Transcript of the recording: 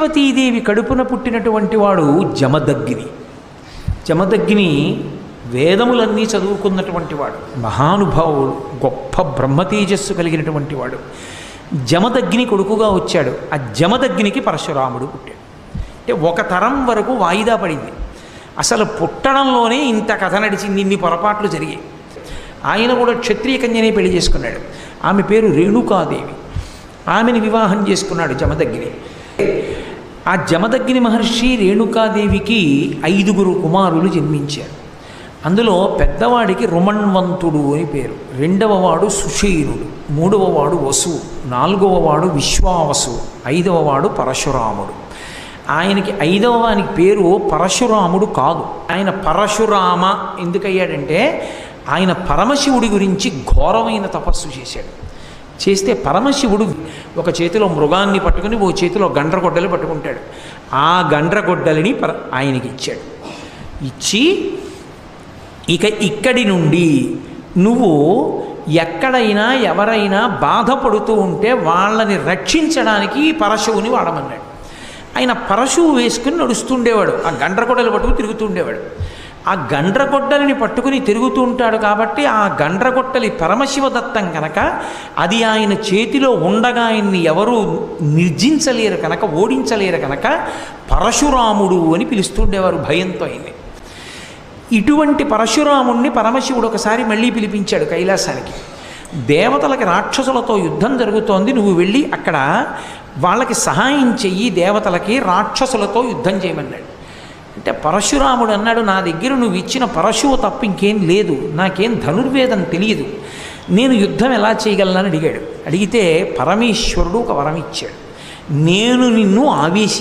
పార్వతీదేవి కడుపున పుట్టినటువంటి వాడు జమదగ్ని. జమదగ్ని వేదములన్నీ చదువుకున్నటువంటి వాడు, మహానుభావుడు, గొప్ప బ్రహ్మతేజస్సు కలిగినటువంటి వాడు. జమదగ్ని కొడుకుగా వచ్చాడు. ఆ జమదగ్నికి పరశురాముడు పుట్టాడు. అంటే ఒక తరం వరకు వాయిదా పడింది. అసలు పుట్టడంలోనే ఇంత కథ నడిచింది, ఇన్ని పొరపాట్లు జరిగాయి. ఆయన కూడా క్షత్రియ కన్యనే పెళ్లి చేసుకున్నాడు. ఆమె పేరు రేణుకాదేవి. ఆమెని వివాహం చేసుకున్నాడు జమదగ్ని. ఆ జమదగ్ని మహర్షి రేణుకాదేవికి 5 కుమారులు జన్మించారు. అందులో పెద్దవాడికి రుమణ్వంతుడు అని పేరు, రెండవ వాడు సుషేనుడు, మూడవ వాడు వసు, నాలుగవ వాడు విశ్వావసు, 5వ వాడు పరశురాముడు. ఆయనకి 5వ వానికి పేరు పరశురాముడు కాదు, ఆయన పరశురామ ఎందుకయ్యాడంటే ఆయన పరమశివుడి గురించి ఘోరమైన తపస్సు చేశాడు. చేస్తే పరమశివుడు ఒక చేతిలో మృగాన్ని పట్టుకుని ఓ చేతిలో గండ్రగొడ్డలు పట్టుకుంటాడు. ఆ గండ్రగొడ్డలిని ఆయనకి ఇచ్చాడు. ఇచ్చి ఇక ఇక్కడి నుండి నువ్వు ఎక్కడైనా ఎవరైనా బాధపడుతూ ఉంటే వాళ్ళని రక్షించడానికి పరశువుని వాడమన్నాడు. ఆయన పరశువు వేసుకుని నడుస్తుండేవాడు, ఆ గండ్రగొడ్డలు పట్టుకుని తిరుగుతుండేవాడు. ఆ గండ్రగొడ్డలిని పట్టుకుని తిరుగుతూ ఉంటాడు కాబట్టి ఆ గండ్రగొడ్డలి పరమశివదత్తం కనుక అది ఆయన చేతిలో ఉండగా ఆయన్ని ఎవరూ నిర్జించలేరు కనుక, ఓడించలేరు కనుక పరశురాముడు అని పిలుస్తుండేవారు భయంతో ఆయన్ని. ఇటువంటి పరశురాముణ్ణి పరమశివుడు ఒకసారి మళ్ళీ పిలిపించాడు కైలాసానికి. దేవతలకి రాక్షసులతో యుద్ధం జరుగుతోంది, నువ్వు వెళ్ళి అక్కడ వాళ్ళకి సహాయం చెయ్యి, దేవతలకి రాక్షసులతో యుద్ధం చేయమన్నాడు. అంటే పరశురాముడు అన్నాడు, నా దగ్గర నువ్వు ఇచ్చిన పరశువు తప్ప ఇంకేం లేదు, నాకేం ధనుర్వేదం తెలియదు, నేను యుద్ధం ఎలా చేయగలనని అడిగాడు. అడిగితే పరమేశ్వరుడు ఒక వరం ఇచ్చాడు, నేను నిన్ను ఆవేశిస్తాను.